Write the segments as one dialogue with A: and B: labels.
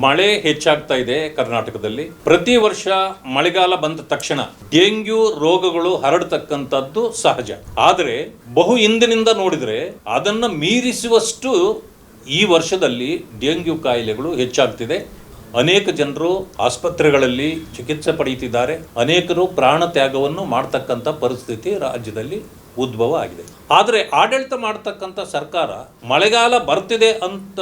A: ಮಳೆ ಹೆಚ್ಚಾಗ್ತಾ ಇದೆ ಕರ್ನಾಟಕದಲ್ಲಿ. ಪ್ರತಿ ವರ್ಷ ಮಳೆಗಾಲ ಬಂದ ತಕ್ಷಣ ಡೆಂಗ್ಯೂ ರೋಗಗಳು ಹರಡತಕ್ಕಂಥದ್ದು ಸಹಜ. ಆದರೆ ಬಹು ಹಿಂದಿನಿಂದ ನೋಡಿದರೆ ಅದನ್ನ ಮೀರಿಸುವಷ್ಟು ಈ ವರ್ಷದಲ್ಲಿ ಡೆಂಗ್ಯೂ ಕಾಯಿಲೆಗಳು ಹೆಚ್ಚಾಗ್ತಿದೆ. ಅನೇಕ ಜನರು ಆಸ್ಪತ್ರೆಗಳಲ್ಲಿ ಚಿಕಿತ್ಸೆ ಪಡೆಯುತ್ತಿದ್ದಾರೆ. ಅನೇಕರು ಪ್ರಾಣ ತ್ಯಾಗವನ್ನು ಮಾಡ್ತಕ್ಕಂಥ ಪರಿಸ್ಥಿತಿ ರಾಜ್ಯದಲ್ಲಿ ಉದ್ಭವ ಆಗಿದೆ. ಆದರೆ ಆಡಳಿತ ಮಾಡತಕ್ಕಂಥ ಸರ್ಕಾರ ಮಳೆಗಾಲ ಬರ್ತಿದೆ ಅಂತ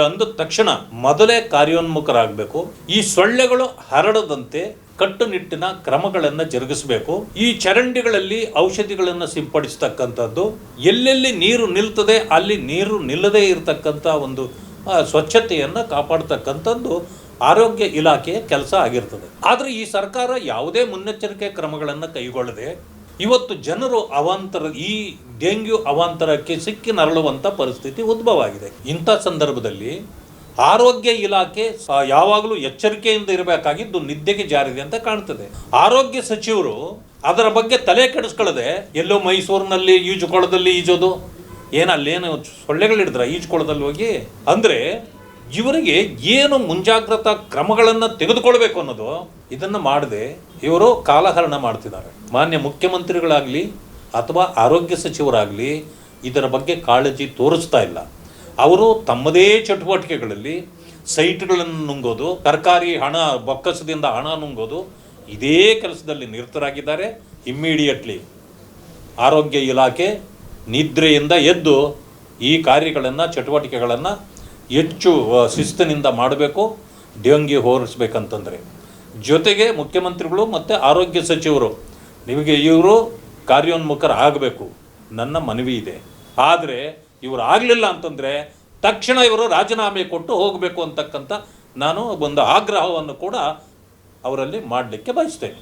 A: ಅಂದ ತಕ್ಷಣ ಮೊದಲೇ ಕಾರ್ಯೋನ್ಮುಖರಾಗಬೇಕು. ಈ ಸೊಳ್ಳೆಗಳು ಹರಡದಂತೆ ಕಟ್ಟುನಿಟ್ಟಿನ ಕ್ರಮಗಳನ್ನು ಜರುಗಿಸಬೇಕು. ಈ ಚರಂಡಿಗಳಲ್ಲಿ ಔಷಧಿಗಳನ್ನು ಸಿಂಪಡಿಸತಕ್ಕಂಥದ್ದು, ಎಲ್ಲೆಲ್ಲಿ ನೀರು ನಿಲ್ತದೆ ಅಲ್ಲಿ ನೀರು ನಿಲ್ಲದೇ ಇರತಕ್ಕಂಥ ಒಂದು ಸ್ವಚ್ಛತೆಯನ್ನು ಕಾಪಾಡ್ತಕ್ಕಂಥದ್ದು ಆರೋಗ್ಯ ಇಲಾಖೆಯ ಕೆಲಸ ಆಗಿರ್ತದೆ. ಆದರೆ ಈ ಸರ್ಕಾರ ಯಾವುದೇ ಮುನ್ನೆಚ್ಚರಿಕೆ ಕ್ರಮಗಳನ್ನು ಕೈಗೊಳ್ಳದೆ ಇವತ್ತು ಜನರು ಈ ಡೆಂಗ್ಯೂ ಅವಾಂತರಕ್ಕೆ ಸಿಕ್ಕಿ ನರಳುವಂಥ ಪರಿಸ್ಥಿತಿ ಉದ್ಭವ ಆಗಿದೆ. ಇಂಥ ಸಂದರ್ಭದಲ್ಲಿ ಆರೋಗ್ಯ ಇಲಾಖೆ ಯಾವಾಗಲೂ ಎಚ್ಚರಿಕೆಯಿಂದ ಇರಬೇಕಾಗಿದ್ದು ನಿದ್ದೆಗೆ ಜಾರಿದೆ ಅಂತ ಕಾಣ್ತದೆ. ಆರೋಗ್ಯ ಸಚಿವರು ಅದರ ಬಗ್ಗೆ ತಲೆ ಕೆಡಿಸ್ಕೊಳ್ಳದೆ ಎಲ್ಲೋ ಮೈಸೂರಿನಲ್ಲಿ ಈಜುಕೊಳದಲ್ಲಿ ಈಜೋದು, ಅಲ್ಲೇನು ಸೊಳ್ಳೆಗಳಿಡಿದ್ರ ಈಜುಕೊಳದಲ್ಲಿ ಹೋಗಿ ಅಂದರೆ ಇವರಿಗೆ ಏನು ಮುಂಜಾಗ್ರತಾ ಕ್ರಮಗಳನ್ನು ತೆಗೆದುಕೊಳ್ಬೇಕು ಅನ್ನೋದು ಇದನ್ನು ಮಾಡದೆ ಇವರು ಕಾಲಹರಣ ಮಾಡ್ತಿದ್ದಾರೆ. ಮಾನ್ಯ ಮುಖ್ಯಮಂತ್ರಿಗಳಾಗಲಿ ಅಥವಾ ಆರೋಗ್ಯ ಸಚಿವರಾಗಲಿ ಇದರ ಬಗ್ಗೆ ಕಾಳಜಿ ತೋರಿಸ್ತಾ ಇಲ್ಲ. ಅವರು ತಮ್ಮದೇ ಚಟುವಟಿಕೆಗಳಲ್ಲಿ ಸೈಟ್ಗಳನ್ನು ನುಂಗೋದು, ಸರ್ಕಾರಿ ಹಣ ಬೊಕ್ಕಸದಿಂದ ಹಣ ನುಂಗೋದು, ಇದೇ ಕೆಲಸದಲ್ಲಿ ನಿರತರಾಗಿದ್ದಾರೆ. ಇಮ್ಮಿಡಿಯೇಟ್ಲಿ ಆರೋಗ್ಯ ಇಲಾಖೆ ನಿದ್ರೆಯಿಂದ ಎದ್ದು ಈ ಕಾರ್ಯಗಳನ್ನು ಚಟುವಟಿಕೆಗಳನ್ನು ಹೆಚ್ಚು ಶಿಸ್ತಿನಿಂದ ಮಾಡಬೇಕು. ಡೆಂಗ್ಯೂ ಹೋರಿಸ್ಬೇಕಂತಂದರೆ ಜೊತೆಗೆ ಮುಖ್ಯಮಂತ್ರಿಗಳು ಮತ್ತು ಆರೋಗ್ಯ ಸಚಿವರು ಇವರು ಕಾರ್ಯೋನ್ಮುಖರಾಗಬೇಕು, ನನ್ನ ಮನವಿ ಇದೆ. ಆದರೆ ಇವರು ಆಗಲಿಲ್ಲ ಅಂತಂದರೆ ತಕ್ಷಣ ಇವರು ರಾಜೀನಾಮೆ ಕೊಟ್ಟು ಹೋಗಬೇಕು ಅಂತಕ್ಕಂಥ ನಾನು ಒಂದು ಆಗ್ರಹವನ್ನು ಕೂಡ ಅವರಲ್ಲಿ ಮಾಡಲಿಕ್ಕೆ ಬಯಸ್ತೇನೆ.